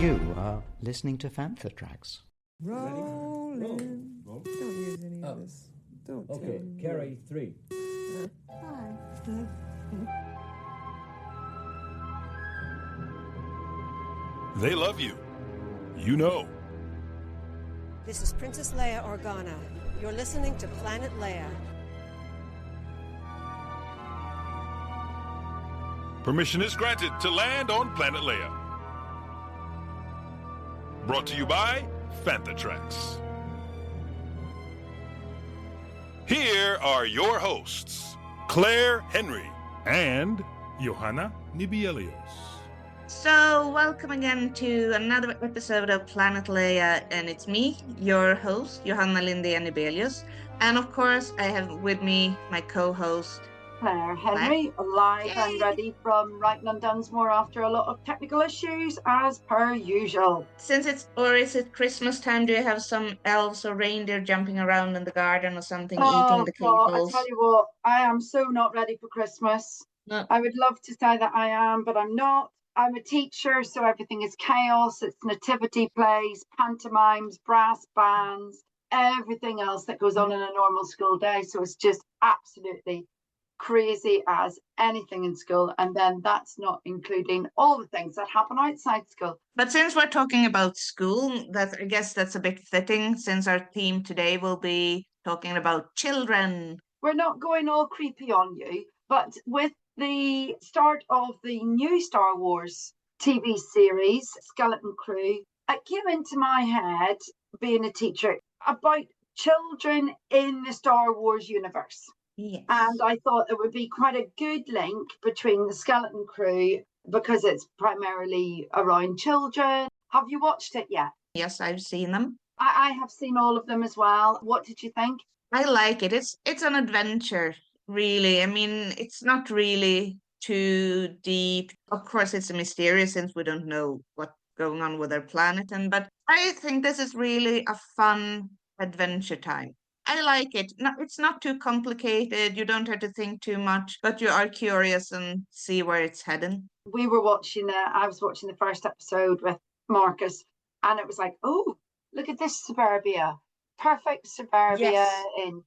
You are listening to Fantha Tracks. Rolling. Roll. Don't use any of this. Don't Okay, tell me. carry 3. They love you. You know. This is Princess Leia Organa. You're listening to Planet Leia. Permission is granted to land on Planet Leia. Brought to you by Fantha Tracks. Here are your hosts, Clair Henry and Johanna, Nybelius. So, welcome again to another episode of Planet Leia, and it's me, your host, Johanna, Lindén, Nybelius, and of course, I have with me my co-host, Clair Henry, live and ready from Brighton and Dunsmore after a lot of technical issues, as per usual. Since is it Christmas time? Do you have some elves or reindeer jumping around in the garden or something, eating the God, I cables? tell you what, I am so not ready for Christmas. No. I would love to say that I am, but I'm not. I'm a teacher, so everything is chaos. It's nativity plays, pantomimes, brass bands, everything else that goes on in a normal school day. So it's just absolutely crazy as anything in school. And then that's not including all the things that happen outside school. But since we're talking about school, I guess that's a bit fitting, since our theme today will be talking about children. We're not going all creepy on you, but with the start of the new Star Wars TV series, Skeleton Crew, it came into my head, being a teacher, about children in the Star Wars universe. Yes. And I thought it would be quite a good link between the Skeleton Crew, because it's primarily around children. Have you watched it yet? Yes, I've seen them. I have seen all of them as well. What did you think? I like it. It's an adventure, really. I mean, it's not really too deep. Of course, it's mysterious since we don't know what's going on with their planet. But I think this is really a fun adventure time. I like it. No, it's not too complicated. You don't have to think too much, but you are curious and see where it's heading. I was watching the first episode with Marcus, and it was like, oh, look at this suburbia. Perfect suburbia Yes. in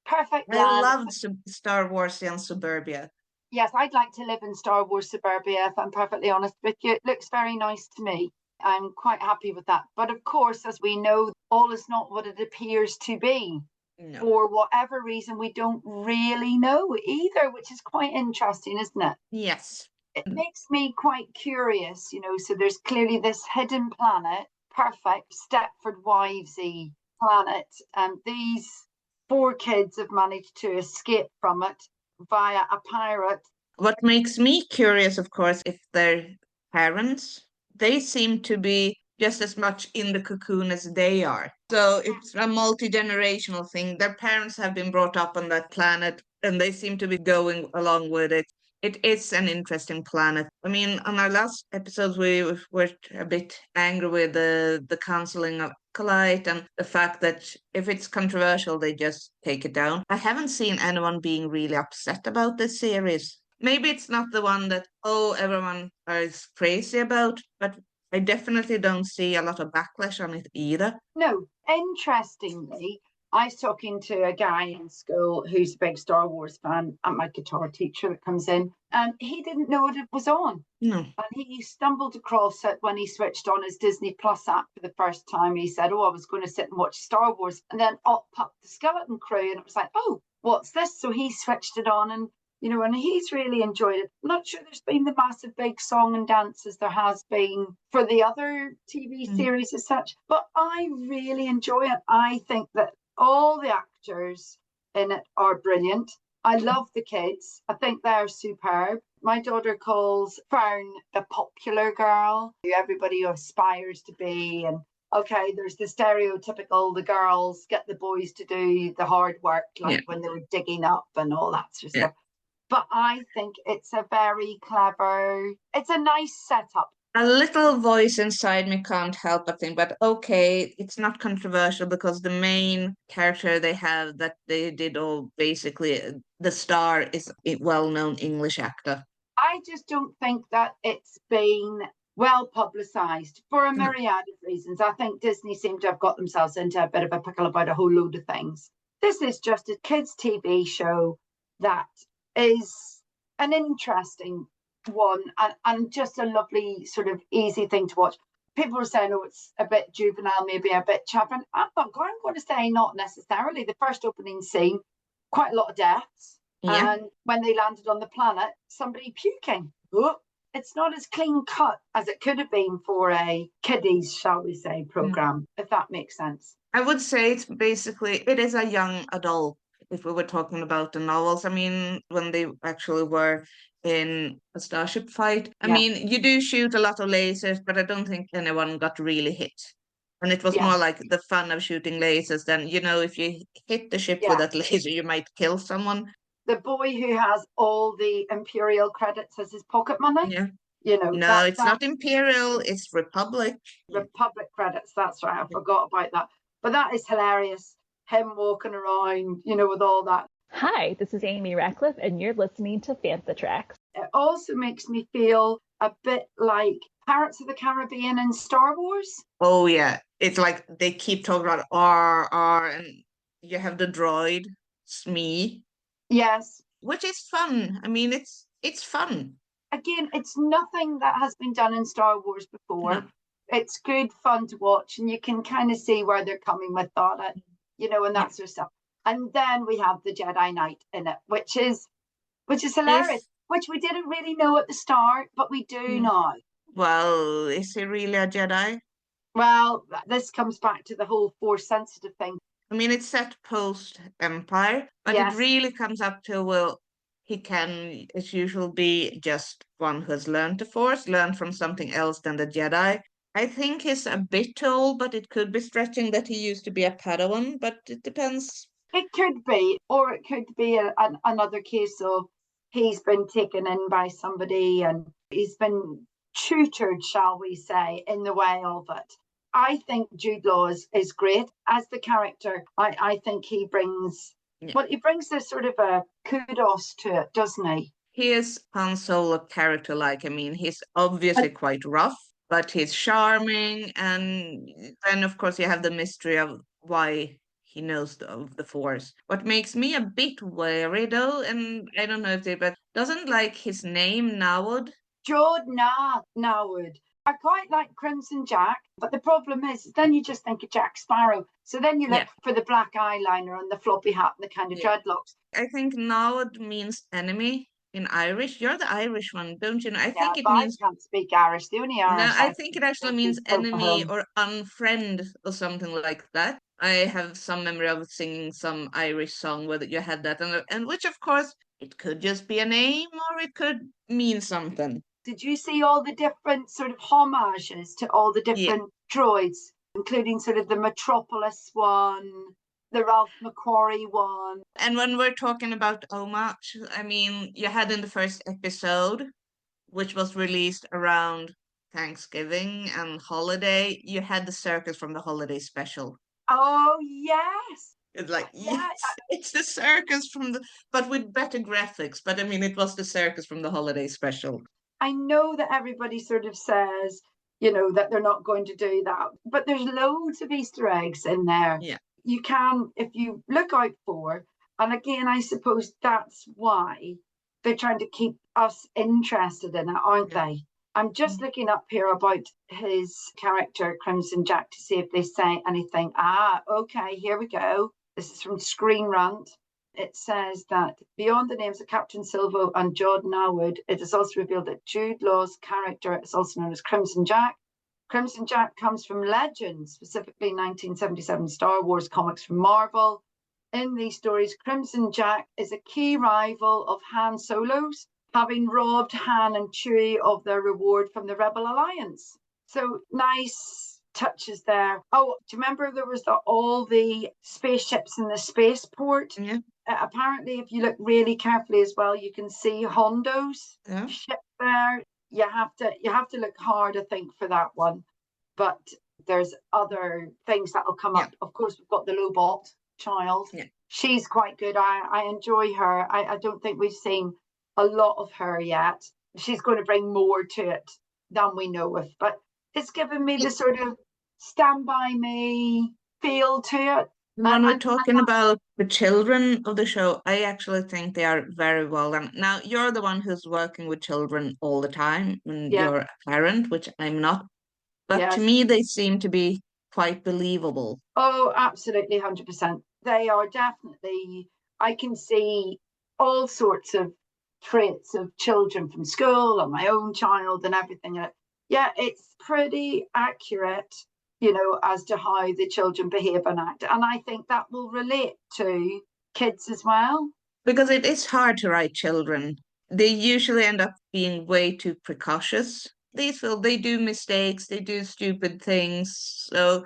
perfect I land. love Star Wars and suburbia. Yes, I'd like to live in Star Wars suburbia, if I'm perfectly honest with you. It looks very nice to me. I'm quite happy with that. But of course, as we know, all is not what it appears to be. No. For whatever reason, we don't really know either, which is quite interesting, isn't it? Yes. It makes me quite curious, so there's clearly this hidden planet, perfect Stepford Wivesy planet, and these 4 kids have managed to escape from it via a pirate. What makes me curious, of course, if their parents, they seem to be just as much in the cocoon as they are. So it's a multi-generational thing. Their parents have been brought up on that planet and they seem to be going along with it. It is an interesting planet. I mean, on our last episodes, we were a bit angry with the cancelling of Acolyte and the fact that if it's controversial, they just take it down. I haven't seen anyone being really upset about this series. Maybe it's not the one that, everyone is crazy about, but I definitely don't see a lot of backlash on it either. No, interestingly, I was talking to a guy in school who's a big Star Wars fan, and my guitar teacher that comes in, and he didn't know it was on. No. And he stumbled across it when he switched on his Disney Plus app for the first time. He said, I was going to sit and watch Star Wars, and then up popped the Skeleton Crew, and it was like, what's this? So he switched it on, and and he's really enjoyed it. I'm not sure there's been the massive big song and dance as there has been for the other TV series as such, but I really enjoy it. I think that all the actors in it are brilliant. I love the kids. I think they're superb. My daughter calls Fern the popular girl, who everybody aspires to be. And okay, there's the stereotypical, the girls get the boys to do the hard work, like when they were digging up and all that sort of stuff. But I think it's a very clever, it's a nice setup. A little voice inside me can't help but think, but okay, it's not controversial because the main character they have that they did all basically, the star is a well-known English actor. I just don't think that it's been well publicised for a myriad of reasons. I think Disney seem to have got themselves into a bit of a pickle about a whole load of things. This is just a kids' TV show that is an interesting one and just a lovely sort of easy thing to watch. People are saying, oh, it's a bit juvenile, maybe a bit children. I'm going to say not necessarily. The first opening scene, quite a lot of deaths. Yeah. And when they landed on the planet, somebody puking. Oh, it's not as clean cut as it could have been for a kiddies, shall we say, program, if that makes sense. I would say it is a young adult if we were talking about the novels. I mean, when they actually were in a starship fight, I mean, you do shoot a lot of lasers, but I don't think anyone got really hit. And it was more like the fun of shooting lasers than, if you hit the ship with that laser, you might kill someone. The boy who has all the Imperial credits as his pocket money. Yeah. No, it's not Imperial, it's Republic. Republic credits, that's right. I forgot about that. But that is hilarious. Him walking around, with all that. Hi, this is Amy Ratcliffe, and you're listening to Fantha Tracks. It also makes me feel a bit like Pirates of the Caribbean and Star Wars. Oh, yeah. It's like they keep talking about R, and you have the droid, Smee. Yes. Which is fun. I mean, it's fun. Again, it's nothing that has been done in Star Wars before. No. It's good fun to watch, and you can kind of see where they're coming with that, and that sort of stuff. And then we have the Jedi Knight in it, which is hilarious, which we didn't really know at the start, but we do now. Well, is he really a Jedi? Well, this comes back to the whole Force sensitive thing. I mean, it's set post-Empire, but it really comes up to, well, he can, as usual, be just one who has learned the Force, learned from something else than the Jedi. I think he's a bit too old, but it could be stretching that he used to be a Padawan, but it depends. It could be, or it could be another case of he's been taken in by somebody and he's been tutored, shall we say, in the way of it. I think Jude Law is great as the character. I think he brings, he brings this sort of a kudos to it, doesn't he? He is Han Solo character-like. I mean, he's obviously quite rough, but he's charming. And then, of course, you have the mystery of why he knows of the Force. What makes me a bit wary, though, and I don't know if but doesn't like his name, Nawad? Nawad. I quite like Crimson Jack, but the problem is then you just think of Jack Sparrow. So then you look for the black eyeliner and the floppy hat and the kind of dreadlocks. I think Nawad means enemy in Irish. You're the Irish one, don't you know? I think it means... I can't speak Irish. The only Irish... No, I think it actually means enemy or unfriend or something like that. I have some memory of singing some Irish song where you had that, and which, of course, it could just be a name or it could mean something. Did you see all the different sort of homages to all the different droids, including sort of the Metropolis one, the Ralph McQuarrie one? And when we're talking about homage, I mean, you had in the first episode, which was released around Thanksgiving and holiday, you had the circus from the holiday special. Oh, yes. It's like, it's the circus but with better graphics. But I mean, it was the circus from the holiday special. I know that everybody sort of says, that they're not going to do that, but there's loads of Easter eggs in there. Yeah. You can, if you look out for, and again, I suppose that's why they're trying to keep us interested in it, aren't they? I'm just looking up here about his character, Crimson Jack, to see if they say anything. Okay, here we go. This is from Screen Rant. It says that beyond the names of Captain Silvo and Jod Nawad, it is also revealed that Jude Law's character is also known as Crimson Jack. Crimson Jack comes from legends, specifically 1977 Star Wars comics from Marvel. In these stories, Crimson Jack is a key rival of Han Solo's, having robbed Han and Chewie of their reward from the Rebel Alliance. So nice touches there. Oh, do you remember there was all the spaceships in the spaceport? Yeah. Apparently, if you look really carefully as well, you can see Hondo's ship there. You have to look hard, I think, for that one. But there's other things that will come up. Of course, we've got the Lobot child. Yeah. She's quite good. I enjoy her. I don't think we've seen a lot of her yet. She's going to bring more to it than we know of. But it's given me the sort of Stand By Me feel to it. When we're talking about the children of the show, I actually think they are very well done. Now, you're the one who's working with children all the time, and you're a parent, which I'm not. But to me, they seem to be quite believable. Oh, absolutely, 100%. They are definitely, I can see all sorts of traits of children from school and my own child and everything. Yeah, it's pretty accurate, as to how the children behave and act. And I think that will relate to kids as well. Because it is hard to write children. They usually end up being way too precautious. They do mistakes, they do stupid things. So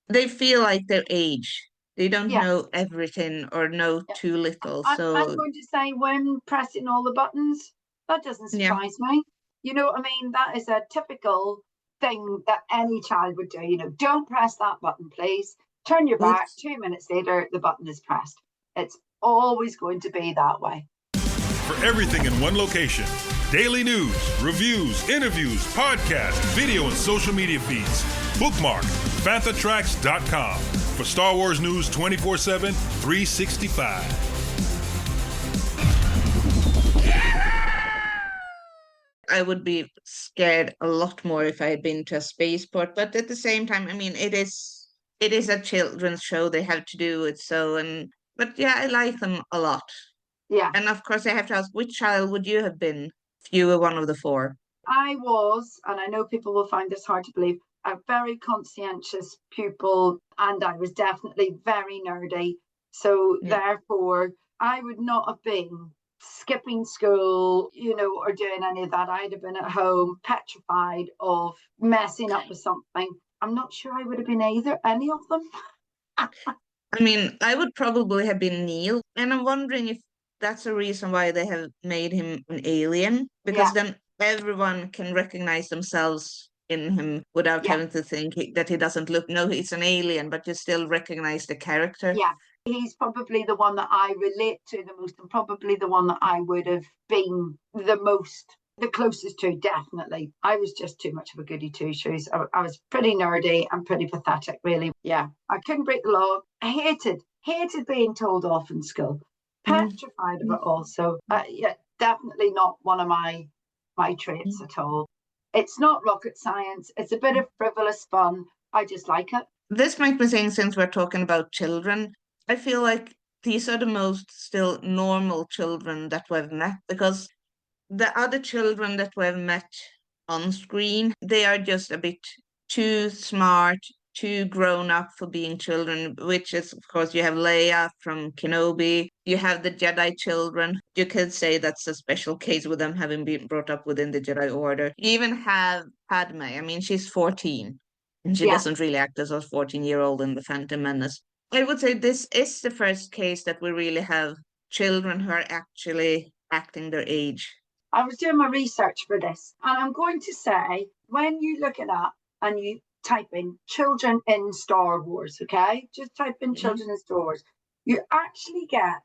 they feel like their age. They don't know everything or know too little. I'm going to say, when pressing all the buttons, that doesn't surprise me. You know what I mean? That is a typical thing that any child would do. Don't press that button, please. Turn your back. 2 minutes later, the button is pressed. It's always going to be that way. For everything in one location, daily news, reviews, interviews, podcasts, video, and social media feeds, bookmark fanthatracks.com for Star Wars news 24/7, 365. I would be scared a lot more if I had been to a spaceport, but at the same time, I mean, it is a children's show. They have to do it so, but yeah, I like them a lot. Yeah. And of course, I have to ask, which child would you have been if you were one of the four? I was, and I know people will find this hard to believe, a very conscientious pupil, and I was definitely very nerdy. So therefore, I would not have been skipping school, or doing any of that. I'd have been at home petrified of messing up with something. I'm not sure I would have been any of them. I mean, I would probably have been Neil, and I'm wondering if that's a reason why they have made him an alien, because then everyone can recognize themselves in him without having to think that he doesn't look. No, he's an alien, but you still recognize the character. Yeah, he's probably the one that I relate to the most, and probably the one that I would have been the closest to, definitely. I was just too much of a goody two-shoes. I was pretty nerdy and pretty pathetic, really. Yeah, I couldn't break the law. I hated being told off in school. Petrified of it all. So, definitely not one of my traits at all. It's not rocket science. It's a bit of frivolous fun. I just like it. This might be saying, since we're talking about children, I feel like these are the most still normal children that we've met, because the other children that we've met on screen, they are just a bit too smart, too grown up for being children, which is, of course, you have Leia from Kenobi, you have the Jedi children. You could say that's a special case with them having been brought up within the Jedi Order. You even have Padme. I mean, she's 14, and she doesn't really act as a 14-year-old in The Phantom Menace. I would say this is the first case that we really have children who are actually acting their age. I was doing my research for this, and I'm going to say, when you look it up and you type in children in Star Wars, okay? Just type in children in Star Wars. You actually get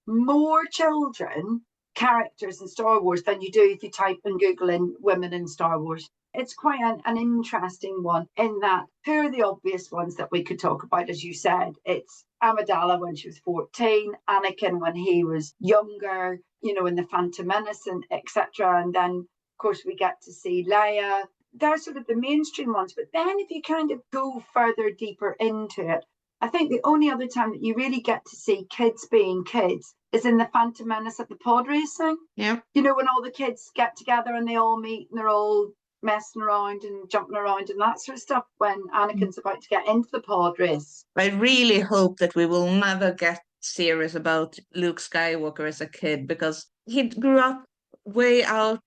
more children characters in Star Wars than you do if you type in Google in women in Star Wars. It's quite an interesting one, in that who are the obvious ones that we could talk about, as you said. It's Amidala when she was 14, Anakin when he was younger, in The Phantom Menace, and etc. And then, of course, we get to see Leia. They're sort of the mainstream ones. But then if you kind of go further deeper into it, I think the only other time that you really get to see kids being kids is in The Phantom Menace at the pod racing. Yeah. When all the kids get together and they all meet and they're all messing around and jumping around and that sort of stuff, when Anakin's about to get into the pod race. I really hope that we will never get serious about Luke Skywalker as a kid, because he grew up way out,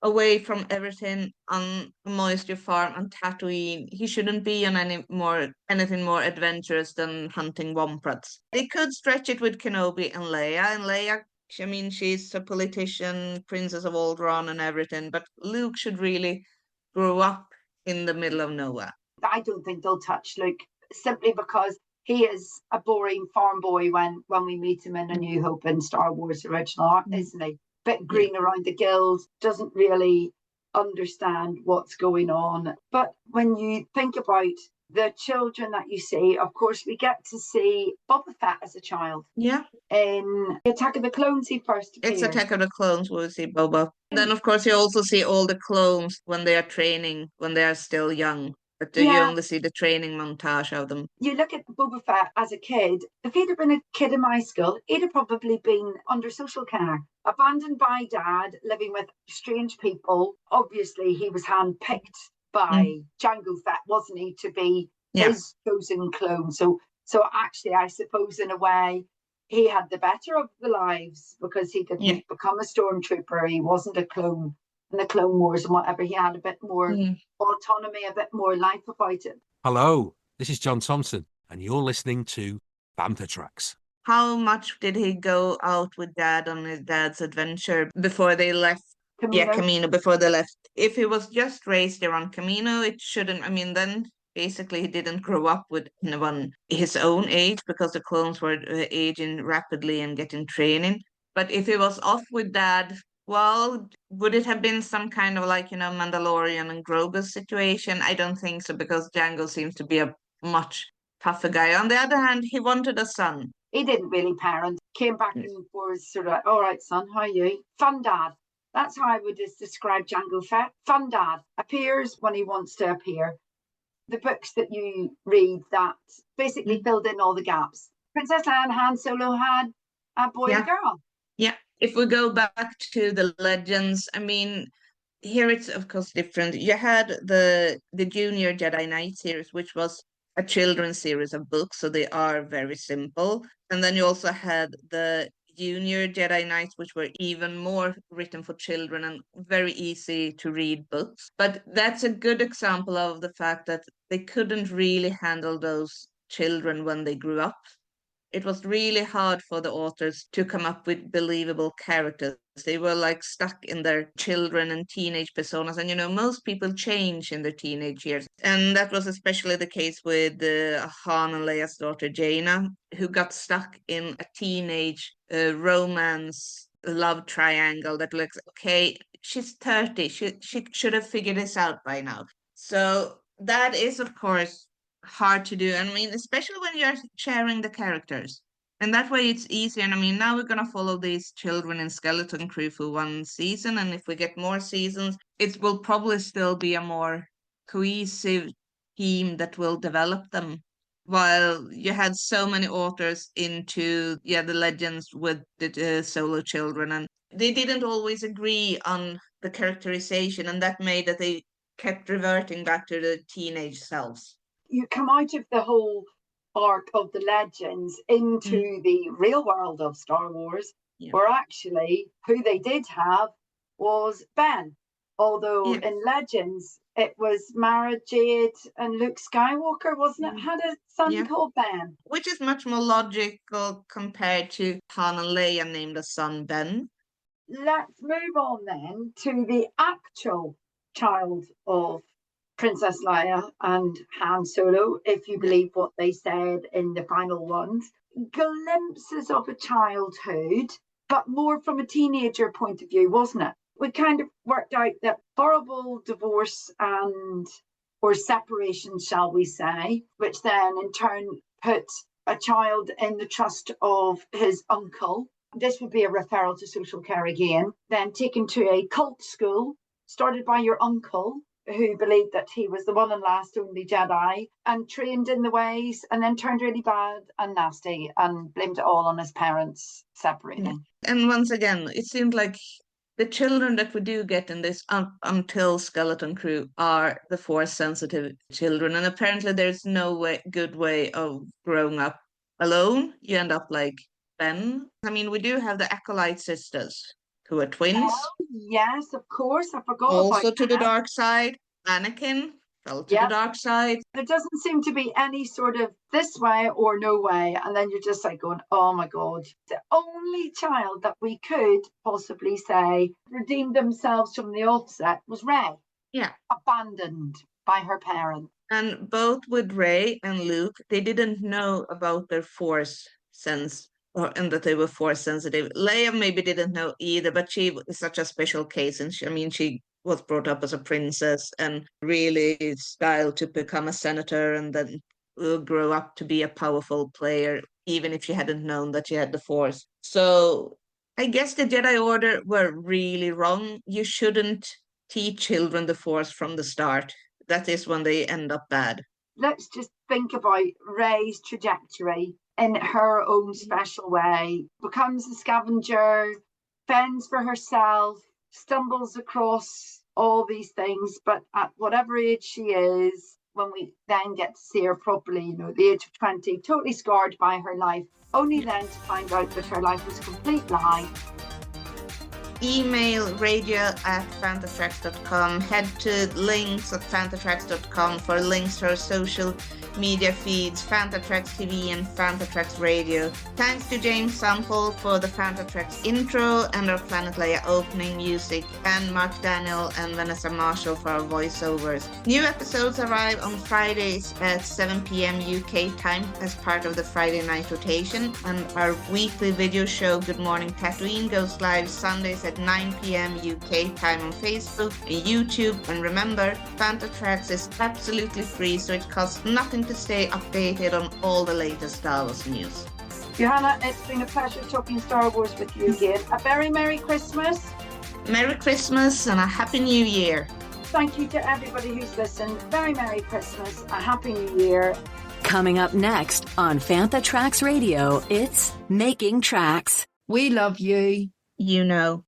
away from everything, on a moisture farm on Tatooine. He shouldn't be on anything more adventurous than hunting womprats. They could stretch it with Kenobi and Leia, I mean, she's a politician, princess of Alderaan and everything, but Luke should really grow up in the middle of nowhere. I don't think they'll touch Luke, simply because he is a boring farm boy when we meet him in A New Hope in Star Wars original, isn't he? Bit green around the gills, doesn't really understand what's going on. But when you think about the children that you see, of course, we get to see Boba Fett as a child. Yeah. In Attack of the Clones, he first appears. It's Attack of the Clones where we see Boba. Then, of course, you also see all the clones when they are training, when they are still young. But you only see the training montage of them. You look at Boba Fett as a kid. If he'd have been a kid in my school, he'd have probably been under social care, abandoned by dad, living with strange people. Obviously, he was handpicked by Jango Fett, wasn't he, to be his chosen clone. So actually, I suppose in a way, he had the better of the lives because he didn't become a stormtrooper. He wasn't a clone in the Clone Wars and whatever. He had a bit more autonomy, a bit more life about it. Hello, this is John Thompson, and you're listening to Panther Tracks. How much did he go out with Dad on his dad's adventure before they left? Camino. Yeah, Camino, before they left. If he was just raised there on Camino, it shouldn't, I mean, then basically he didn't grow up with anyone his own age because the clones were aging rapidly and getting training. But if he was off with Dad, well, would it have been some kind of like, Mandalorian and Grogu situation? I don't think so, because Jango seems to be a much tougher guy. On the other hand, he wanted a son. He didn't really parent. Came back and was sort of, all right, son, how are you? Fun dad. That's how I would describe Jango Fett. Fun dad. Appears when he wants to appear. The books that you read that basically filled in all the gaps. Princess Leia and Han Solo had a boy and a girl. Yeah. If we go back to the legends, I mean, here it's of course different. You had the Junior Jedi Knight series, which was a children's series of books, so they are very simple. And then you also had the Junior Jedi Knights, which were even more written for children and very easy to read books. But that's a good example of the fact that they couldn't really handle those children when they grew up. It was really hard for the authors to come up with believable characters. They were like stuck in their children and teenage personas. And, most people change in their teenage years. And that was especially the case with Han and Leia's daughter, Jaina, who got stuck in a teenage romance love triangle that looks, okay, she's 30. She should have figured this out by now. So that is, of course, hard to do. I mean, especially when you're sharing the characters. And that way it's easier. And I mean, now we're going to follow these children in Skeleton Crew for one season. And if we get more seasons, it will probably still be a more cohesive team that will develop them. While you had so many authors into, the legends with the solo children. And they didn't always agree on the characterization. And that made that they kept reverting back to the teenage selves. You come out of the whole arc of the legends into the real world of Star Wars, where actually who they did have was Ben. Although in Legends, it was Mara Jade and Luke Skywalker, wasn't it? Had a son called Ben. Which is much more logical compared to Han and Leia named a son Ben. Let's move on then to the actual child of Princess Leia and Han Solo, if you believe what they said in the final ones. Glimpses of a childhood, but more from a teenager point of view, wasn't it? We kind of worked out that horrible divorce or separation, shall we say, which then in turn put a child in the trust of his uncle. This would be a referral to social care again. Then taken to a cult school, started by your uncle, who believed that he was the one and last only Jedi, and trained in the ways, and then turned really bad and nasty and blamed it all on his parents separating. And once again, it seemed like the children that we do get in this until Skeleton Crew are the Force-sensitive children. And apparently there's no good way of growing up alone. You end up like Ben. I mean, we do have the Acolyte sisters, who are twins. Oh, yes, of course. I forgot also about to that. The dark side. Anakin fell to the dark side. There doesn't seem to be any sort of this way or no way. And then you're just like going, oh my God. The only child that we could possibly say redeemed themselves from the offset was Rey. Yeah. Abandoned by her parents. And both with Rey and Luke, they didn't know about their Force sense. And that they were Force sensitive. Leia maybe didn't know either, but she is such a special case. And she was brought up as a princess and really styled to become a senator and then grow up to be a powerful player, even if she hadn't known that she had the Force. So I guess the Jedi Order were really wrong. You shouldn't teach children the Force from the start. That is when they end up bad. Let's just think about Rey's trajectory in her own special way. Becomes a scavenger, fends for herself, stumbles across all these things, but at whatever age she is, when we then get to see her properly, at the age of 20, totally scarred by her life, only then to find out that her life was a complete lie. Email radio@fantatracks.com. Head to links at fantatracks.com for links to our social media feeds, Fantatracks TV and Fantatracks Radio. Thanks to James Sample for the Fantatracks intro and our Planet Leia opening music, and Mark Daniel and Vanessa Marshall for our voiceovers. New episodes arrive on Fridays at 7 p.m. UK time as part of the Friday night rotation, and our weekly video show Good Morning Tatooine goes live Sundays at 9 p.m. UK time on Facebook and YouTube. And remember, Fantatracks is absolutely free, so it costs nothing to stay updated on all the latest Star Wars news. Johanna, it's been a pleasure talking Star Wars with you again. A very Merry Christmas. Merry Christmas and a Happy New Year. Thank you to everybody who's listened. Very Merry Christmas, a Happy New Year. Coming up next on Fantatracks Radio, it's Making Tracks. We love you. You know.